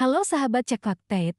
Halo sahabat Cek Fakta,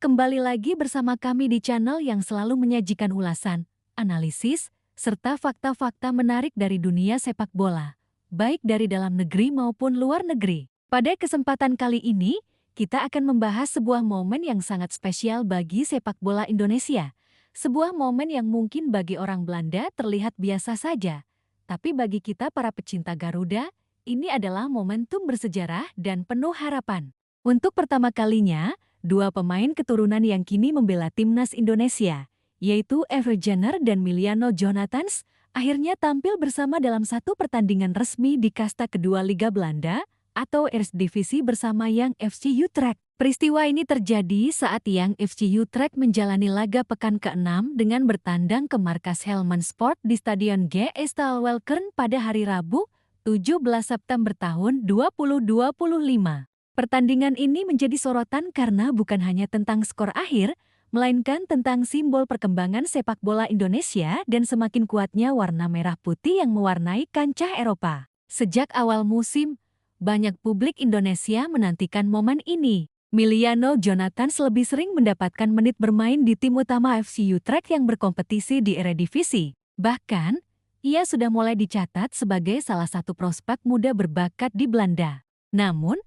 kembali lagi bersama kami di channel yang selalu menyajikan ulasan, analisis, serta fakta-fakta menarik dari dunia sepak bola, baik dari dalam negeri maupun luar negeri. Pada kesempatan kali ini, kita akan membahas sebuah momen yang sangat spesial bagi sepak bola Indonesia. Sebuah momen yang mungkin bagi orang Belanda terlihat biasa saja, tapi bagi kita para pecinta Garuda, ini adalah momentum bersejarah dan penuh harapan. Untuk pertama kalinya, dua pemain keturunan yang kini membela timnas Indonesia, yaitu Every Jenner dan Miliano Jonathans, akhirnya tampil bersama dalam satu pertandingan resmi di kasta kedua Liga Belanda atau Eredivisie bersama Young FC Utrecht. Peristiwa ini terjadi saat Young FC Utrecht menjalani laga pekan ke-6 dengan bertandang ke markas Helmond Sport di Stadion GS Staalwelkern pada hari Rabu, 17 September tahun 2025. Pertandingan ini menjadi sorotan karena bukan hanya tentang skor akhir, melainkan tentang simbol perkembangan sepak bola Indonesia dan semakin kuatnya warna merah putih yang mewarnai kancah Eropa. Sejak awal musim, banyak publik Indonesia menantikan momen ini. Miliano Jonathans lebih sering mendapatkan menit bermain di tim utama FC Utrecht yang berkompetisi di Eredivisie. Bahkan, ia sudah mulai dicatat sebagai salah satu prospek muda berbakat di Belanda. Namun,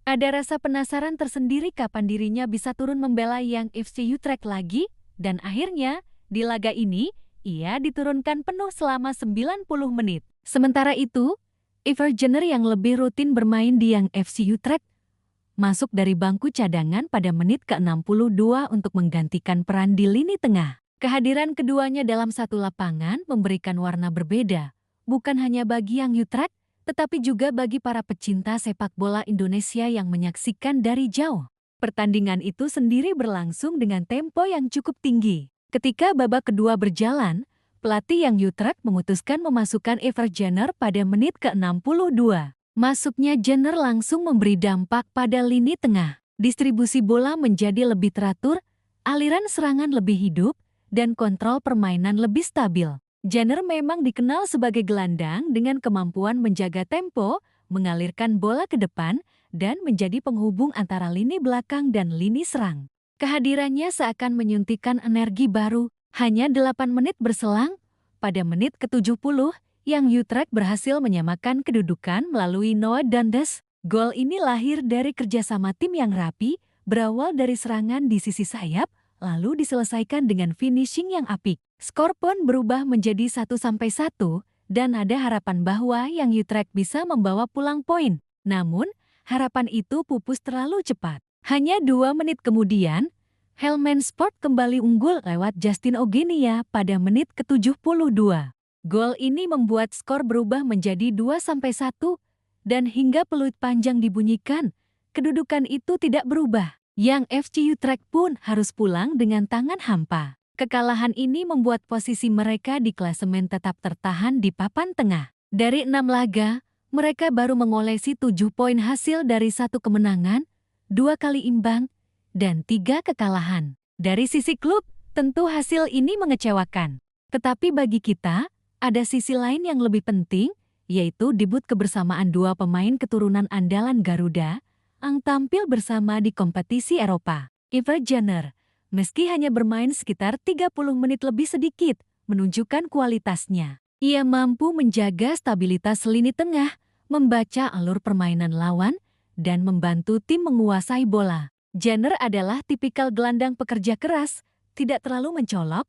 ada rasa penasaran tersendiri kapan dirinya bisa turun membela Young FC Utrecht lagi, dan akhirnya, di laga ini, ia diturunkan penuh selama 90 menit. Sementara itu, Every Jenner yang lebih rutin bermain di Young FC Utrecht, masuk dari bangku cadangan pada menit ke-62 untuk menggantikan peran di lini tengah. Kehadiran keduanya dalam satu lapangan memberikan warna berbeda, bukan hanya bagi Young Utrecht, tetapi juga bagi para pecinta sepak bola Indonesia yang menyaksikan dari jauh. Pertandingan itu sendiri berlangsung dengan tempo yang cukup tinggi. Ketika babak kedua berjalan, pelatih Young Utrecht memutuskan memasukkan Every Jenner pada menit ke-62. Masuknya Jenner langsung memberi dampak pada lini tengah. Distribusi bola menjadi lebih teratur, aliran serangan lebih hidup, dan kontrol permainan lebih stabil. Jenner memang dikenal sebagai gelandang dengan kemampuan menjaga tempo, mengalirkan bola ke depan, dan menjadi penghubung antara lini belakang dan lini serang. Kehadirannya seakan menyuntikkan energi baru. Hanya 8 menit berselang, pada menit ke-70, Young Utrecht berhasil menyamakan kedudukan melalui Noah Dandes. Gol ini lahir dari kerjasama tim yang rapi, berawal dari serangan di sisi sayap, lalu diselesaikan dengan finishing yang apik. Skor pun berubah menjadi 1-1 dan ada harapan bahwa Young Utrecht bisa membawa pulang poin. Namun, harapan itu pupus terlalu cepat. Hanya 2 menit kemudian, Helmond Sport kembali unggul lewat Justin Ogbenia pada menit ke-72. Gol ini membuat skor berubah menjadi 2-1 dan hingga peluit panjang dibunyikan, kedudukan itu tidak berubah. Young FC Utrecht pun harus pulang dengan tangan hampa. Kekalahan ini membuat posisi mereka di klasemen tetap tertahan di papan tengah. Dari 6 laga, mereka baru mengolesi 7 poin hasil dari 1 kemenangan, 2 kali imbang, dan 3 kekalahan. Dari sisi klub, tentu hasil ini mengecewakan. Tetapi bagi kita, ada sisi lain yang lebih penting, yaitu debut kebersamaan 2 pemain keturunan andalan Garuda yang tampil bersama di kompetisi Eropa. Every Jenner, meski hanya bermain sekitar 30 menit lebih sedikit, menunjukkan kualitasnya. Ia mampu menjaga stabilitas lini tengah, membaca alur permainan lawan, dan membantu tim menguasai bola. Jenner adalah tipikal gelandang pekerja keras, tidak terlalu mencolok,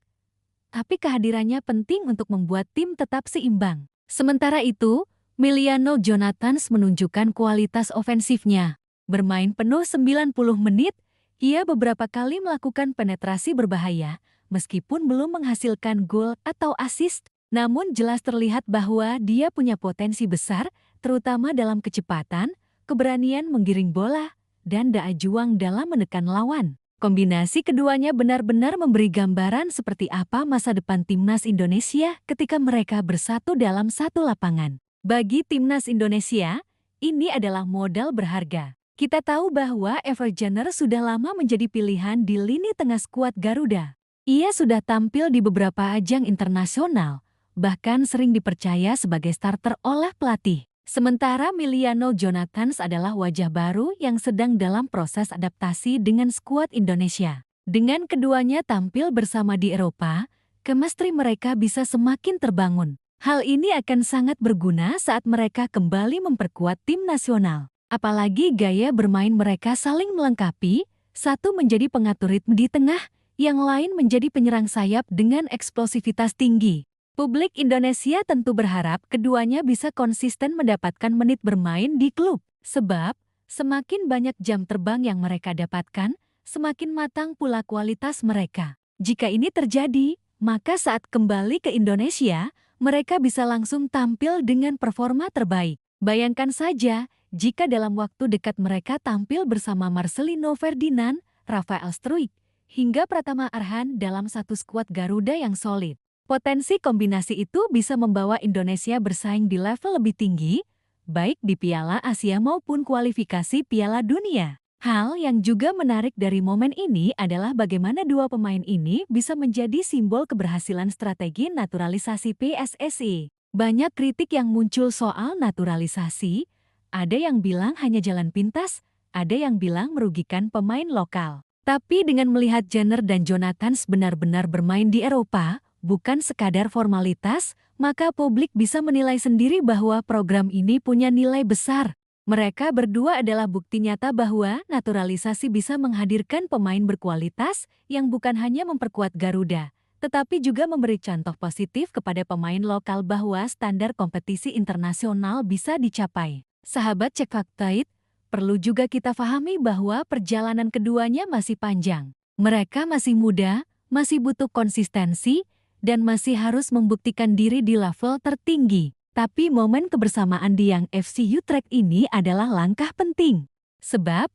tapi kehadirannya penting untuk membuat tim tetap seimbang. Sementara itu, Miliano Jonathans menunjukkan kualitas ofensifnya. Bermain penuh 90 menit, ia beberapa kali melakukan penetrasi berbahaya, meskipun belum menghasilkan gol atau assist. Namun jelas terlihat bahwa dia punya potensi besar, terutama dalam kecepatan, keberanian menggiring bola, dan daya juang dalam menekan lawan. Kombinasi keduanya benar-benar memberi gambaran seperti apa masa depan timnas Indonesia ketika mereka bersatu dalam satu lapangan. Bagi timnas Indonesia, ini adalah modal berharga. Kita tahu bahwa Every Jenner sudah lama menjadi pilihan di lini tengah skuad Garuda. Ia sudah tampil di beberapa ajang internasional, bahkan sering dipercaya sebagai starter oleh pelatih. Sementara Emiliano Jonathans adalah wajah baru yang sedang dalam proses adaptasi dengan skuad Indonesia. Dengan keduanya tampil bersama di Eropa, chemistry mereka bisa semakin terbangun. Hal ini akan sangat berguna saat mereka kembali memperkuat tim nasional. Apalagi gaya bermain mereka saling melengkapi, satu menjadi pengatur ritme di tengah, yang lain menjadi penyerang sayap dengan eksplosivitas tinggi. Publik Indonesia tentu berharap keduanya bisa konsisten mendapatkan menit bermain di klub. Sebab, semakin banyak jam terbang yang mereka dapatkan, semakin matang pula kualitas mereka. Jika ini terjadi, maka saat kembali ke Indonesia, mereka bisa langsung tampil dengan performa terbaik. Bayangkan saja, jika dalam waktu dekat mereka tampil bersama Marcelino Ferdinand, Rafael Struijk, hingga Pratama Arhan dalam satu skuad Garuda yang solid. Potensi kombinasi itu bisa membawa Indonesia bersaing di level lebih tinggi, baik di Piala Asia maupun kualifikasi Piala Dunia. Hal yang juga menarik dari momen ini adalah bagaimana dua pemain ini bisa menjadi simbol keberhasilan strategi naturalisasi PSSI. Banyak kritik yang muncul soal naturalisasi, ada yang bilang hanya jalan pintas, ada yang bilang merugikan pemain lokal. Tapi dengan melihat Jenner dan Jonathans benar-benar bermain di Eropa, bukan sekadar formalitas, maka publik bisa menilai sendiri bahwa program ini punya nilai besar. Mereka berdua adalah bukti nyata bahwa naturalisasi bisa menghadirkan pemain berkualitas yang bukan hanya memperkuat Garuda, tetapi juga memberi contoh positif kepada pemain lokal bahwa standar kompetisi internasional bisa dicapai. Sahabat Cek Fakta, perlu juga kita pahami bahwa perjalanan keduanya masih panjang. Mereka masih muda, masih butuh konsistensi, dan masih harus membuktikan diri di level tertinggi. Tapi momen kebersamaan di Young FC Utrecht ini adalah langkah penting. Sebab,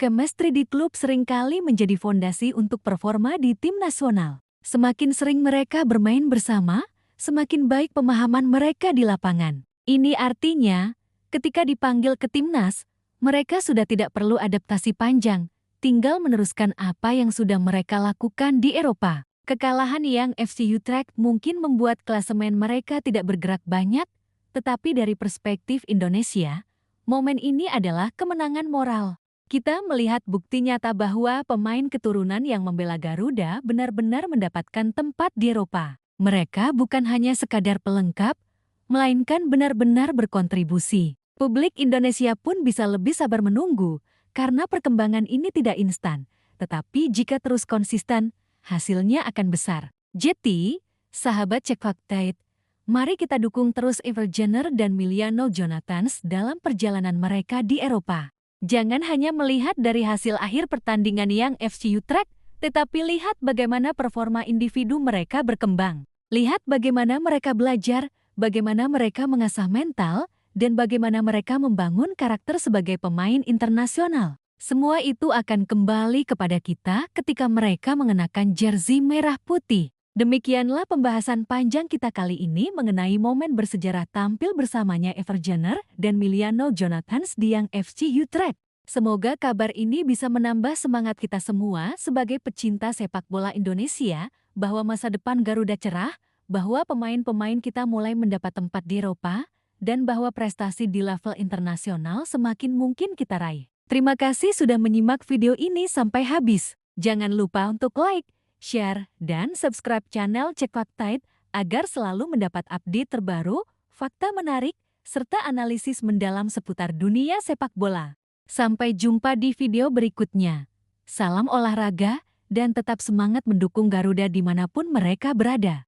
chemistry di klub seringkali menjadi fondasi untuk performa di tim nasional. Semakin sering mereka bermain bersama, semakin baik pemahaman mereka di lapangan. Ini artinya, ketika dipanggil ke timnas, mereka sudah tidak perlu adaptasi panjang, tinggal meneruskan apa yang sudah mereka lakukan di Eropa. Kekalahan Young FC Utrecht mungkin membuat klasemen mereka tidak bergerak banyak, tetapi dari perspektif Indonesia, momen ini adalah kemenangan moral. Kita melihat bukti nyata bahwa pemain keturunan yang membela Garuda benar-benar mendapatkan tempat di Eropa. Mereka bukan hanya sekadar pelengkap, melainkan benar-benar berkontribusi. Publik Indonesia pun bisa lebih sabar menunggu, karena perkembangan ini tidak instan. Tetapi jika terus konsisten, hasilnya akan besar. Jadi, sahabat Cek Fakta, mari kita dukung terus Everton Jenner dan Emiliano Jonathans dalam perjalanan mereka di Eropa. Jangan hanya melihat dari hasil akhir pertandingan Young FC Utrecht, tetapi lihat bagaimana performa individu mereka berkembang. Lihat bagaimana mereka belajar, bagaimana mereka mengasah mental, dan bagaimana mereka membangun karakter sebagai pemain internasional. Semua itu akan kembali kepada kita ketika mereka mengenakan jersey merah putih. Demikianlah pembahasan panjang kita kali ini mengenai momen bersejarah tampil bersamanya Everton Jenner dan Emiliano Jonathans di Young FC Utrecht. Semoga kabar ini bisa menambah semangat kita semua sebagai pecinta sepak bola Indonesia, bahwa masa depan Garuda cerah, bahwa pemain-pemain kita mulai mendapat tempat di Eropa, dan bahwa prestasi di level internasional semakin mungkin kita raih. Terima kasih sudah menyimak video ini sampai habis. Jangan lupa untuk like, share, dan subscribe channel Cek Fakta agar selalu mendapat update terbaru, fakta menarik, serta analisis mendalam seputar dunia sepak bola. Sampai jumpa di video berikutnya. Salam olahraga, dan tetap semangat mendukung Garuda dimanapun mereka berada.